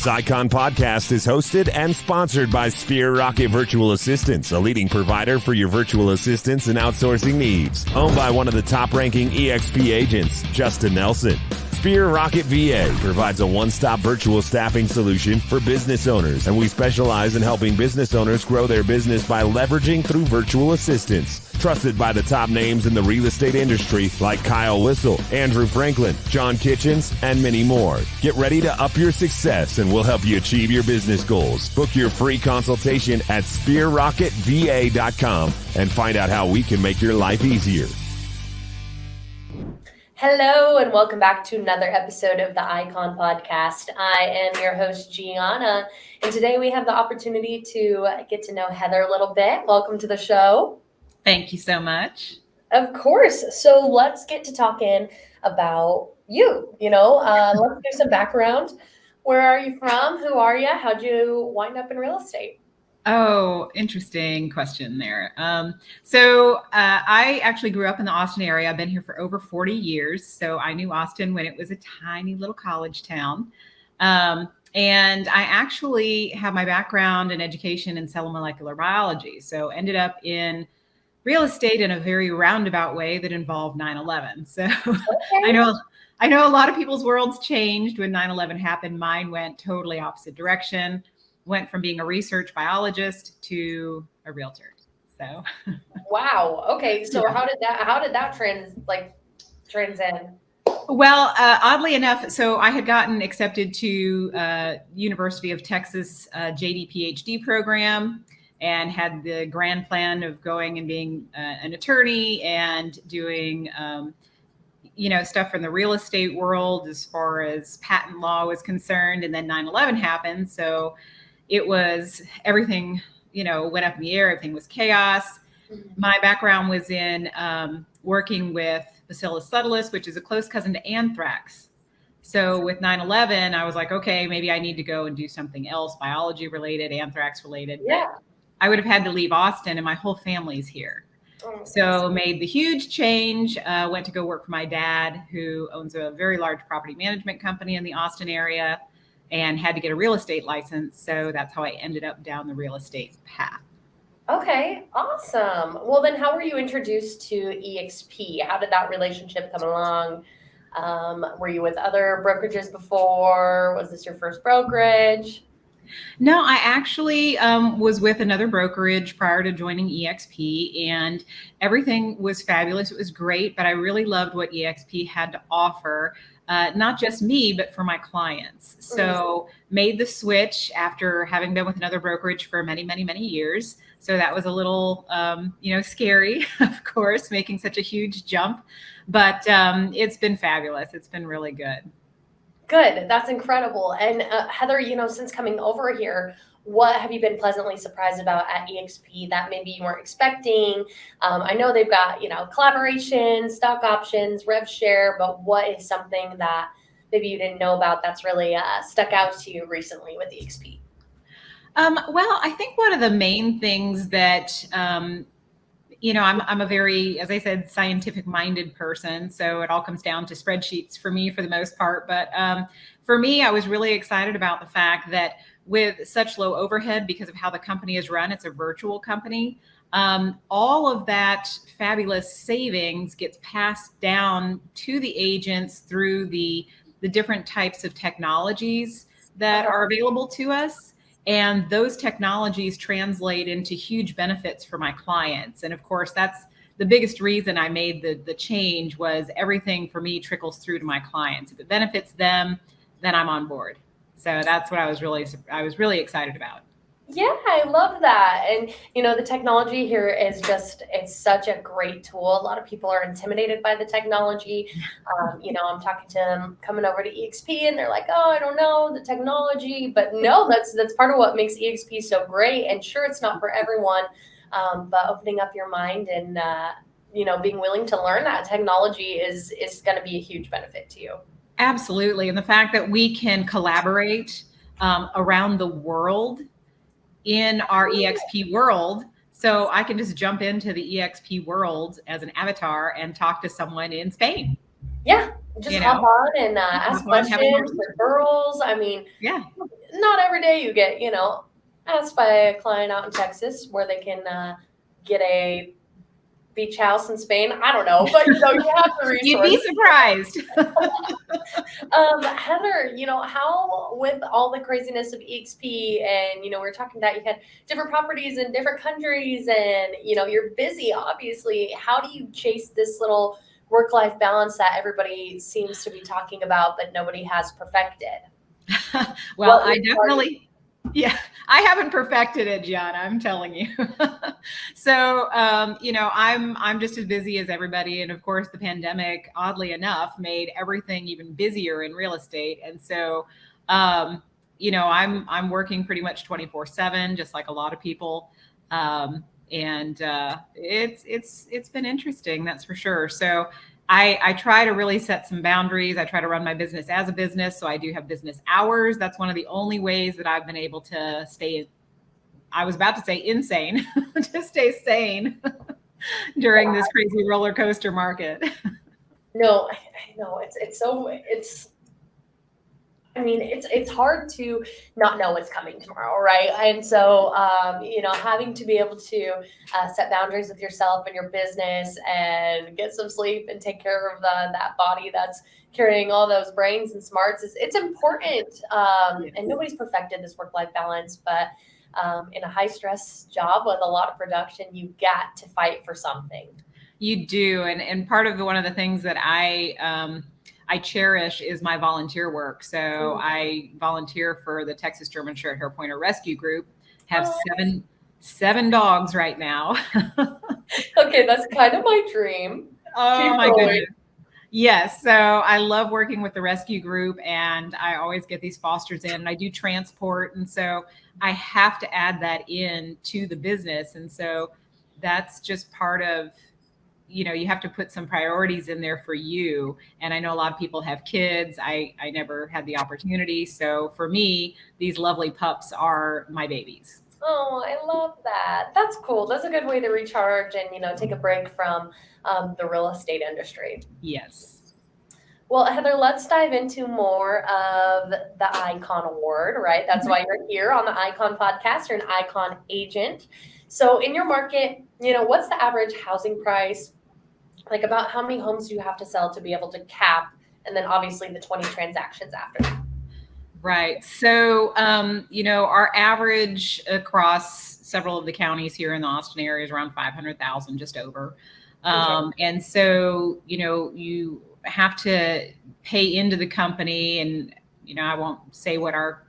This Icon podcast is hosted and sponsored by Sphere Rocket Virtual Assistants, a leading provider for your virtual assistants and outsourcing needs. Owned by one of the top-ranking EXP agents, Justin Nelson. Sphere Rocket VA provides a one-stop virtual staffing solution for business owners, and we specialize in helping business owners grow their business by leveraging through virtual assistants. Trusted by the top names in the real estate industry like Kyle Whistle, Andrew Franklin, John Kitchens, and many more. Get ready to up your success and we'll help you achieve your business goals. Book your free consultation at sphererocketva.com and find out how we can make your life easier. Hello and welcome back to another episode of the Icon Podcast. I am your host, Gianna, and today we have the opportunity to get to know Heather a little bit. Welcome to the show. Thank you so much. Of course. So let's get to talking about you. Let's do some background. Where are you from? Who are you? How'd you wind up in real estate? Oh, interesting question there. So I actually grew up in the Austin area. I've been here for over 40 years. So I knew Austin when it was a tiny little college town. And I actually have my background in education in cell molecular biology. So ended up in real estate in a very roundabout way that involved 9/11. So okay. I know a lot of people's worlds changed when 9/11 happened. Mine went totally opposite direction. Went from being a research biologist to a realtor. So wow. Okay. So yeah. How did that transcend? Well, oddly enough, so I had gotten accepted to University of Texas JD PhD program and had the grand plan of going and being an attorney and doing stuff from the real estate world as far as patent law was concerned. And then 9/11 happened. So it was everything, went up in the air. Everything was chaos. Mm-hmm. My background was in working with Bacillus subtilis, which is a close cousin to anthrax. So with 9/11, I was like, okay, maybe I need to go and do something else, biology related, anthrax related. Yeah. I would have had to leave Austin and my whole family's here. Oh, so made the huge change, went to go work for my dad, who owns a very large property management company in the Austin area, and had to get a real estate license. So that's how I ended up down the real estate path. Okay, awesome. Well, then how were you introduced to EXP? How did that relationship come along? Were you with other brokerages before? Was this your first brokerage? No, I actually was with another brokerage prior to joining EXP, and everything was fabulous. It was great, but I really loved what EXP had to offer. Not just me, but for my clients. So made the switch after having been with another brokerage for many, many, many years. So that was a little, scary, of course, making such a huge jump. But it's been fabulous. It's been really good. Good. That's incredible. And Heather, since coming over here, what have you been pleasantly surprised about at EXP that maybe you weren't expecting? I know they've got, collaboration, stock options, rev share, but what is something that maybe you didn't know about that's really stuck out to you recently with EXP? Well, I think one of the main things that, I'm a very, as I said, scientific minded person. So it all comes down to spreadsheets for me for the most part. But for me, I was really excited about the fact that with such low overhead, because of how the company is run, it's a virtual company. All of that fabulous savings gets passed down to the agents through the different types of technologies that are available to us. And those technologies translate into huge benefits for my clients. And of course, that's the biggest reason I made the change was everything for me trickles through to my clients. If it benefits them, then I'm on board. So that's what I was really excited about. Yeah, I love that. And, the technology here is it's such a great tool. A lot of people are intimidated by the technology. I'm talking to them coming over to EXP and they're like, oh, I don't know the technology, but no, that's part of what makes EXP so great. And sure, it's not for everyone, but opening up your mind and, being willing to learn that technology is going to be a huge benefit to you. Absolutely. And the fact that we can collaborate around the world in our EXP world. So I can just jump into the EXP world as an avatar and talk to someone in Spain. Yeah, just You hop know, on and just ask hop on, have a questions, conversation. referrals. I mean, Yeah. not every day you get, asked by a client out in Texas where they can get a beach house in Spain. I don't know, but you have the You'd be resources. surprised. Heather, how with all the craziness of EXP and, we're talking that you had different properties in different countries and, you're busy, obviously. How do you chase this little work-life balance that everybody seems to be talking about, but nobody has perfected? Well, I definitely, I haven't perfected it, Gianna, I'm telling you. So, I'm just as busy as everybody. And of course, the pandemic, oddly enough, made everything even busier in real estate. And so, I'm working pretty much 24/7, just like a lot of people. It's been interesting, that's for sure. So I try to really set some boundaries. I try to run my business as a business. So I do have business hours. That's one of the only ways that I've been able to stay, I was about to say insane, to stay sane during this crazy roller coaster market. No, I know it's hard to not know what's coming tomorrow, right? And so, having to be able to set boundaries with yourself and your business and get some sleep and take care of that body that's carrying all those brains and smarts it's important. And nobody's perfected this work-life balance, but in a high-stress job with a lot of production, you've got to fight for something. You do. And part of one of the things that I cherish is my volunteer work. So I volunteer for the Texas German Short Hair Pointer Rescue Group. Have seven dogs right now. Okay, that's kind of my dream. Oh my goodness. Yes. So I love working with the rescue group, and I always get these fosters in, and I do transport. And so I have to add that in to the business. And so that's just part of, you have to put some priorities in there for you. And I know a lot of people have kids. I never had the opportunity. So for me, these lovely pups are my babies. Oh, I love that. That's cool. That's a good way to recharge and, take a break from the real estate industry. Yes. Well, Heather, let's dive into more of the Icon Award, right? That's why you're here on the Icon podcast. You're an Icon agent. So in your market, what's the average housing price? Like, about how many homes do you have to sell to be able to cap? And then obviously the 20 transactions after that. Right. So, our average across several of the counties here in the Austin area is around 500,000, just over. And so, you have to pay into the company, and, I won't say what our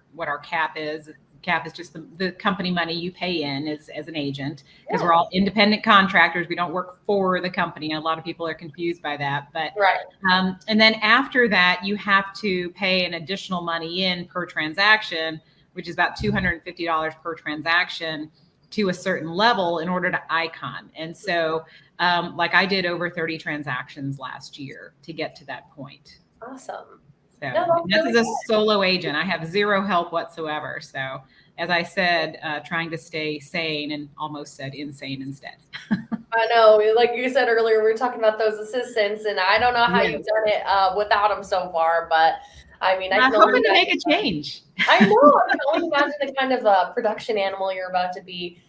cap is. Cap is just the company money you pay in as an agent, because we're all independent contractors. We don't work for the company. A lot of people are confused by that, but and then after that, you have to pay an additional money in per transaction, which is about $250 per transaction to a certain level in order to Icon. And so, like I did over 30 transactions last year to get to that point. Awesome. So this is a solo agent. I have zero help whatsoever. So as I said, trying to stay sane, and almost said insane instead. I know, like you said earlier, we were talking about those assistants, and I don't know how you've done it without them so far, but I mean, I'm hoping to make a change. I know. I can only imagine the kind of production animal you're about to be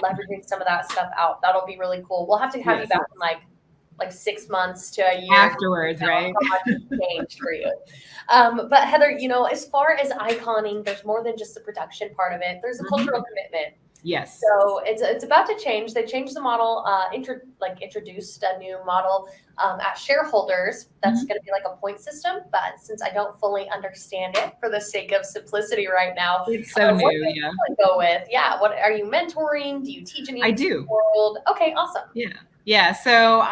leveraging some of that stuff out. That'll be really cool. We'll have to have you back in like 6 months to a year afterwards, right? How much has changed for you. But Heather, as far as iconing, there's more than just the production part of it. There's a cultural commitment. Yes. So it's about to change. They changed the model, introduced a new model at shareholders. That's going to be like a point system. But since I don't fully understand it, for the sake of simplicity right now, it's so new. What do you go with? Yeah. What are you mentoring? Do you teach in the I do. world? Okay. Awesome. Yeah. So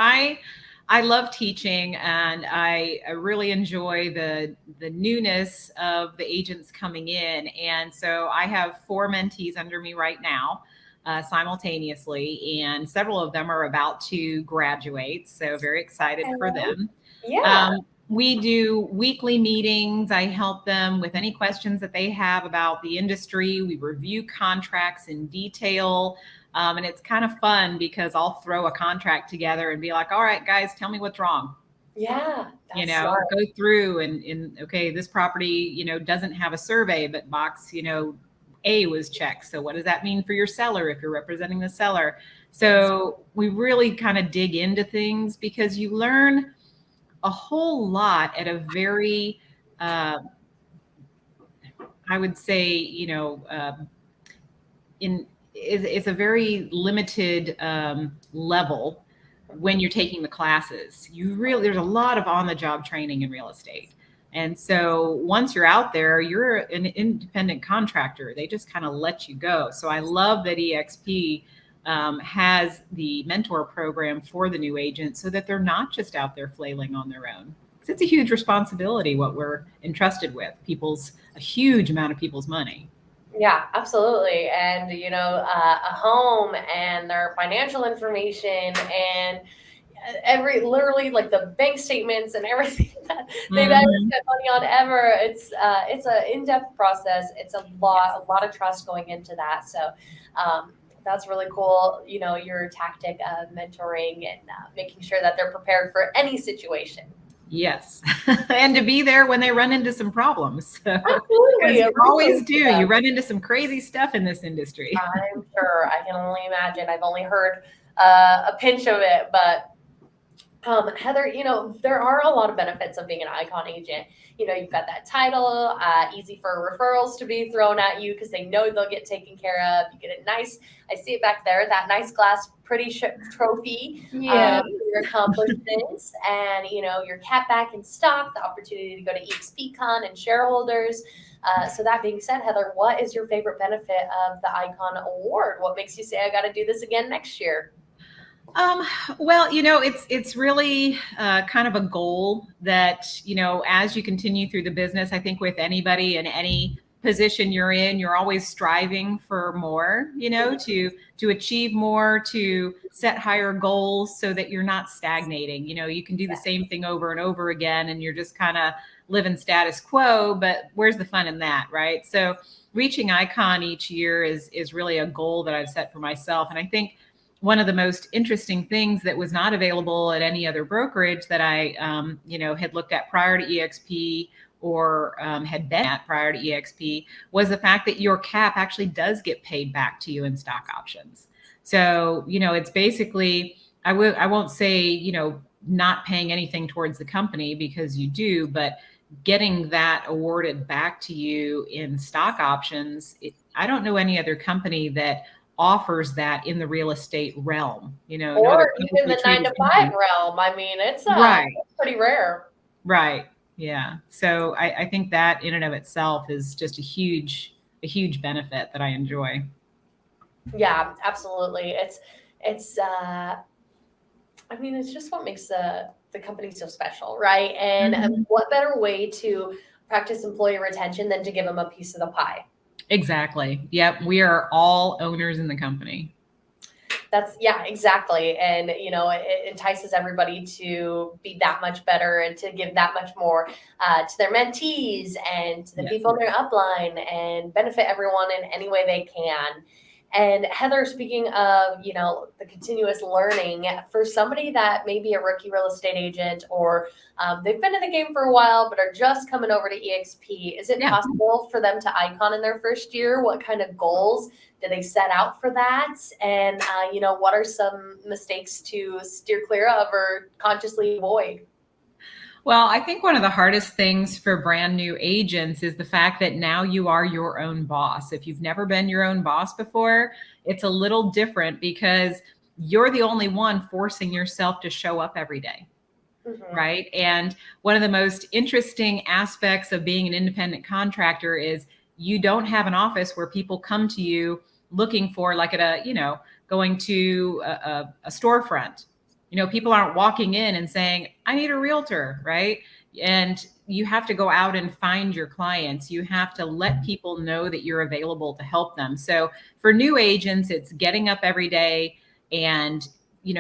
I love teaching, and I really enjoy the newness of the agents coming in. And so I have 4 mentees under me right now simultaneously, and several of them are about to graduate. So very excited for them. Yeah. We do weekly meetings. I help them with any questions that they have about the industry. We review contracts in detail. And it's kind of fun because I'll throw a contract together and be like, all right, guys, tell me what's wrong. Yeah, that's smart. Go through and okay, this property, doesn't have a survey, but box, A was checked. So what does that mean for your seller if you're representing the seller? So we really kind of dig into things because you learn a whole lot at a very, I would say, it's a very limited level when you're taking the classes. There's a lot of on the job training in real estate. And so once you're out there, you're an independent contractor. They just kind of let you go. So I love that EXP has the mentor program for the new agents so that they're not just out there flailing on their own. It's a huge responsibility what we're entrusted with, a huge amount of people's money. Yeah, absolutely. And, a home and their financial information and literally like the bank statements and everything that they've ever spent money on ever. It's an in-depth process. It's a lot of trust going into that. So, that's really cool. Your tactic of mentoring and making sure that they're prepared for any situation. Yes. And to be there when they run into some problems. So, absolutely. You always do. You run into some crazy stuff in this industry. I'm sure. I can only imagine. I've only heard a pinch of it, but Heather, there are a lot of benefits of being an Icon agent. You've got that title, easy for referrals to be thrown at you because they know they'll get taken care of. You get a nice, I see it back there, that nice glass, pretty trophy, your accomplishments, and your cat back in stock, the opportunity to go to EXP Con and shareholders. So that being said, Heather, what is your favorite benefit of the Icon Award? What makes you say I got to do this again next year? Well, it's really kind of a goal that, as you continue through the business, I think with anybody in any position you're in, you're always striving for more, to achieve more, to set higher goals so that you're not stagnating. You can do the same thing over and over again and you're just kind of living status quo, but where's the fun in that, right? So reaching Icon each year is really a goal that I've set for myself. And I think one of the most interesting things that was not available at any other brokerage that I, had looked at prior to EXP or had been at prior to EXP was the fact that your cap actually does get paid back to you in stock options. So, it's basically, I won't say, not paying anything towards the company because you do, but getting that awarded back to you in stock options. I don't know any other company that offers that in the real estate realm, or even the 9-to-5 realm. I mean, it's pretty rare. Right. Yeah. So I think that in and of itself is just a huge benefit that I enjoy. Yeah, absolutely. It's just what makes the company so special, right? And what better way to practice employee retention than to give them a piece of the pie? Exactly. Yep. We are all owners in the company. Exactly. And, it entices everybody to be that much better and to give that much more to their mentees and to the people in their upline and benefit everyone in any way they can. And Heather, speaking of, the continuous learning, for somebody that may be a rookie real estate agent or they've been in the game for a while but are just coming over to EXP, is it possible for them to Icon in their first year? What kind of goals do they set out for that? And, what are some mistakes to steer clear of or consciously avoid? Well, I think one of the hardest things for brand new agents is the fact that now you are your own boss. If you've never been your own boss before, it's a little different because you're the only one forcing yourself to show up every day. Right. And one of the most interesting aspects of being an independent contractor is you don't have an office where people come to you looking for, like going to a storefront. People aren't walking in and saying, I need a realtor, right? And you have to go out and find your clients. You have to let people know that you're available to help them. So for new agents, it's getting up every day and,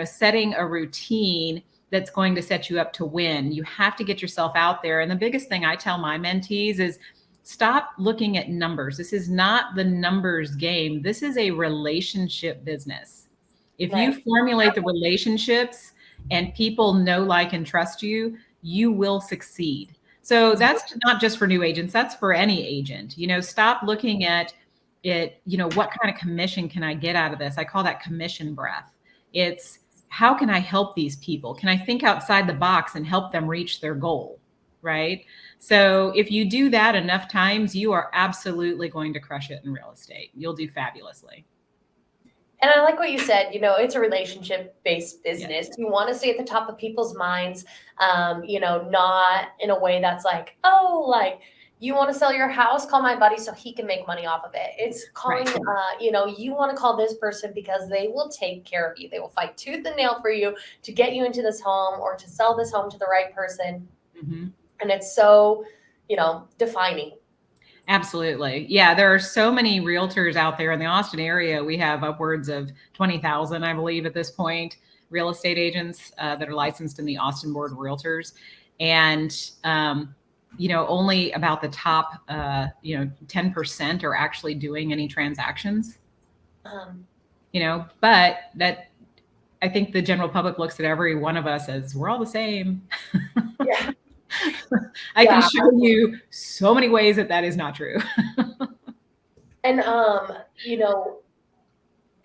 setting a routine that's going to set you up to win. You have to get yourself out there. And the biggest thing I tell my mentees is stop looking at numbers. This is not the numbers game. This is a relationship business. If you formulate the relationships and people know, like, and trust you, you will succeed. So that's not just for new agents, that's for any agent. Stop looking at it, what kind of commission can I get out of this? I call that commission breath. It's, how can I help these people? Can I think outside the box and help them reach their goal? Right? So if you do that enough times, you are absolutely going to crush it in real estate. You'll do fabulously. And I like what you said, it's a relationship-based business. You want to stay at the top of people's minds, not in a way that's like, oh, like, you want to sell your house, call my buddy so he can make money off of it. It's calling, Right. You want to call this person because they will take care of you. They will fight tooth and nail for you to get you into this home or to sell this home to the right person. Mm-hmm. And it's so, defining. Absolutely. Yeah, there are so many realtors out there in the Austin area. We have upwards of 20,000, I believe, at this point, real estate agents that are licensed in the Austin Board of Realtors. And, only about the top, 10% are actually doing any transactions. But that, I think the general public looks at every one of us as we're all the same. Yeah. I can show you so many ways that is not true. And,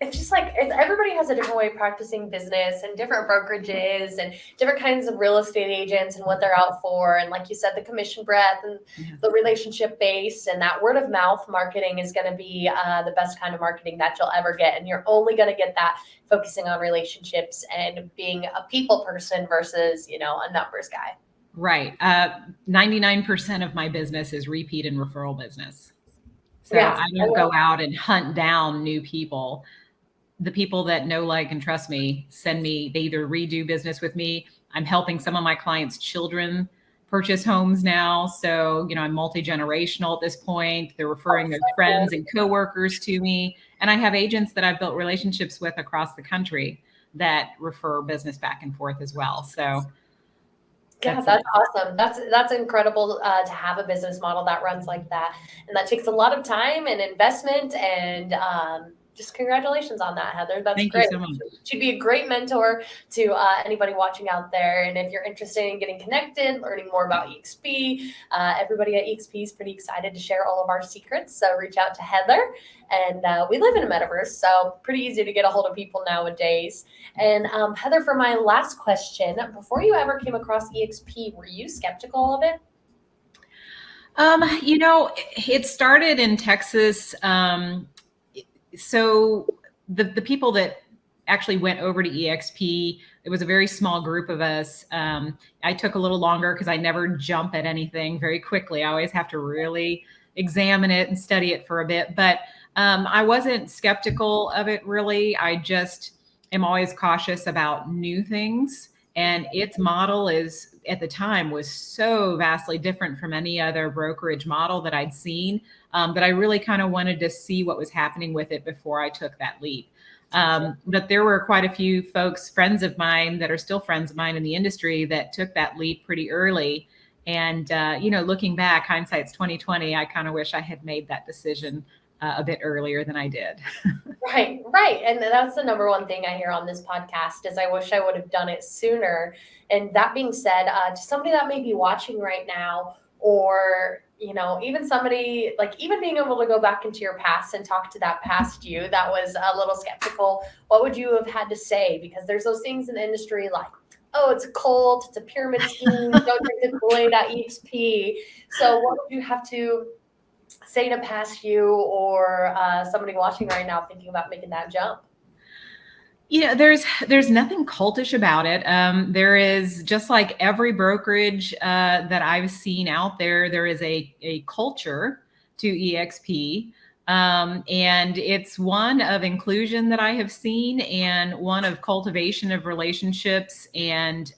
it's just like everybody has a different way of practicing business and different brokerages and different kinds of real estate agents and what they're out for. And like you said, the commission breadth and the relationship base and that word of mouth marketing is going to be the best kind of marketing that you'll ever get. And you're only going to get that focusing on relationships and being a people person versus, a numbers guy. Right. 99% of my business is repeat and referral business. So I don't go out and hunt down new people. The people that know, like, and trust me, send me, they either redo business with me. I'm helping some of my clients' children purchase homes now. So, I'm multi-generational at this point. They're referring their friends and coworkers to me. And I have agents that I've built relationships with across the country that refer business back and forth as well. So yeah, that's awesome. That's incredible to have a business model that runs like that. And that takes a lot of time and investment and just congratulations on that, Heather. That's Thank great. you so much. She'd be a great mentor to anybody watching out there. And if you're interested in getting connected, learning more about EXP, everybody at EXP is pretty excited to share all of our secrets. So reach out to Heather. And we live in a metaverse, so pretty easy to get a hold of people nowadays. And Heather, for my last question, before you ever came across EXP, were you skeptical of it? It started in Texas. So the people that actually went over to EXP, it was a very small group of us. I took a little longer because I never jump at anything very quickly. I always have to really examine it and study it for a bit. But I wasn't skeptical of it, really. I just am always cautious about new things. And its model at the time was so vastly different from any other brokerage model that I'd seen that I really kind of wanted to see what was happening with it before I took that leap. But there were quite a few folks, friends of mine that are still friends of mine in the industry that took that leap pretty early. And, looking back, hindsight's 2020, I kind of wish I had made that decision a bit earlier than I did. Right. And that's the number one thing I hear on this podcast is I wish I would have done it sooner. And that being said, to somebody that may be watching right now, or, even somebody like even being able to go back into your past and talk to that past you that was a little skeptical, what would you have had to say? Because there's those things in the industry like, oh, it's a cult, it's a pyramid scheme, don't drink the Kool-Aid at EXP. So what would you have to say to past you or somebody watching right now thinking about making that jump? There's nothing cultish about it. There is, just like every brokerage that I've seen out there, there is a culture to EXP. And it's one of inclusion that I have seen and one of cultivation of relationships and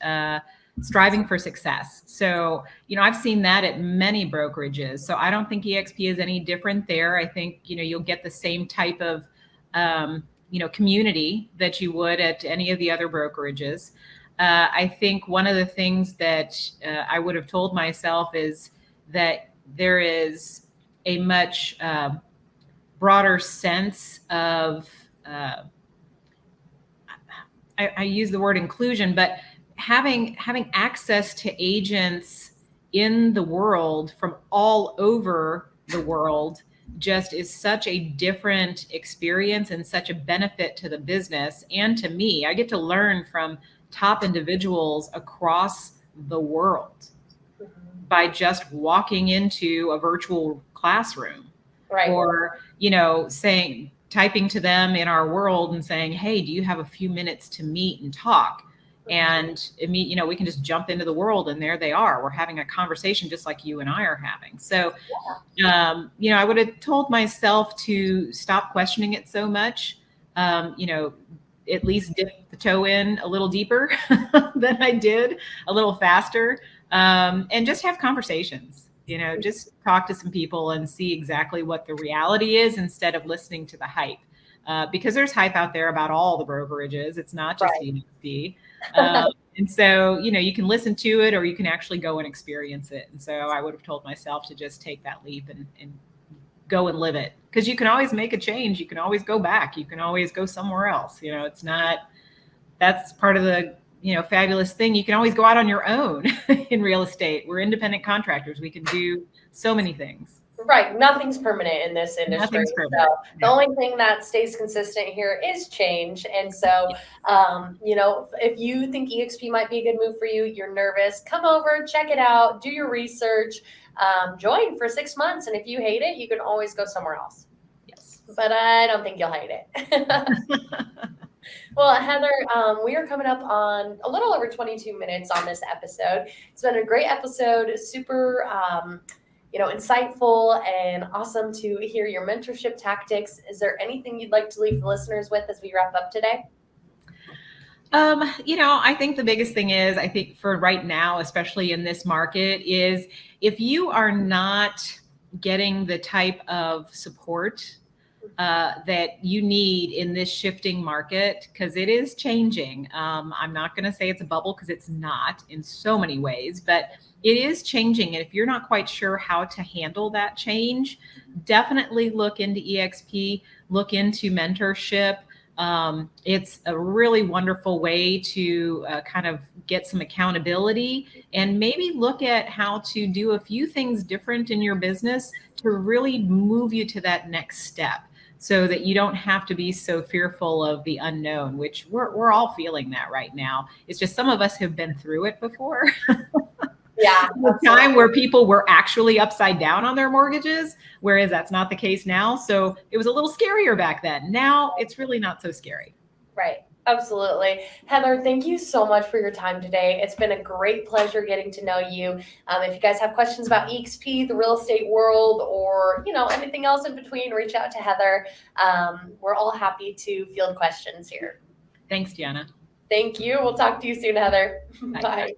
striving for success. So, I've seen that at many brokerages. So I don't think EXP is any different there. I think, you'll get the same type of, community that you would at any of the other brokerages. I think one of the things that I would have told myself is that there is a much broader sense of, I use the word inclusion, but having access to agents in the world from all over the world just is such a different experience and such a benefit to the business and to me. I get to learn from top individuals across the world by just walking into a virtual classroom, Right. or, typing to them in our world and saying, hey, do you have a few minutes to meet and talk? And we can just jump into the world and there they are. We're having a conversation just like you and I are having. So, I would have told myself to stop questioning it so much, at least dip the toe in a little deeper than I did, a little faster, and just have conversations. Just talk to some people and see exactly what the reality is instead of listening to the hype. Because there's hype out there about all the brokerages. It's not just EXP. And so, you can listen to it or you can actually go and experience it. And so I would have told myself to just take that leap and go and live it. Because you can always make a change. You can always go back. You can always go somewhere else. It's not, that's part of the fabulous thing. You can always go out on your own in real estate. We're independent contractors. We can do so many things. Right. Nothing's permanent in this industry. Nothing's permanent. So the only thing that stays consistent here is change. And so, if you think EXP might be a good move for you, you're nervous, come over, check it out, do your research, join for 6 months. And if you hate it, you can always go somewhere else. Yes. But I don't think you'll hate it. Well, Heather, we are coming up on a little over 22 minutes on this episode. It's been a great episode, super, insightful and awesome to hear your mentorship tactics. Is there anything you'd like to leave the listeners with as we wrap up today? I think the biggest thing is, I think for right now, especially in this market, is if you are not getting the type of support that you need in this shifting market, because it is changing. I'm not going to say it's a bubble because it's not in so many ways, but it is changing. And if you're not quite sure how to handle that change, definitely look into EXP, look into mentorship. It's a really wonderful way to kind of get some accountability and maybe look at how to do a few things different in your business to really move you to that next step, so that you don't have to be so fearful of the unknown, which we're all feeling that right now. It's just some of us have been through it before. Yeah. The time where people were actually upside down on their mortgages, whereas that's not the case now. So it was a little scarier back then. Now it's really not so scary. Right. Absolutely. Heather, thank you so much for your time today. It's been a great pleasure getting to know you. If you guys have questions about EXP, the real estate world, or, anything else in between, reach out to Heather. We're all happy to field questions here. Thanks, Gianna. Thank you. We'll talk to you soon, Heather. Bye. Bye.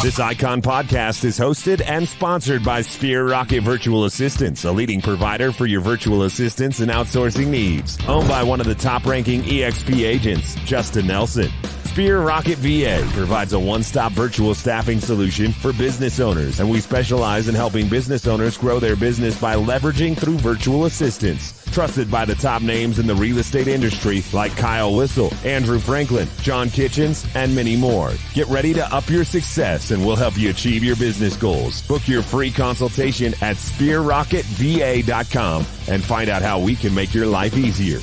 This Icon podcast is hosted and sponsored by Sphere Rocket Virtual Assistants, a leading provider for your virtual assistants and outsourcing needs. Owned by one of the top-ranking EXP agents, Justin Nelson. Sphere Rocket VA provides a one-stop virtual staffing solution for business owners, and we specialize in helping business owners grow their business by leveraging through virtual assistants. Trusted by the top names in the real estate industry like Kyle Whistle, Andrew Franklin, John Kitchens, and many more. Get ready to up your success and we'll help you achieve your business goals. Book your free consultation at sphererocketva.com and find out how we can make your life easier.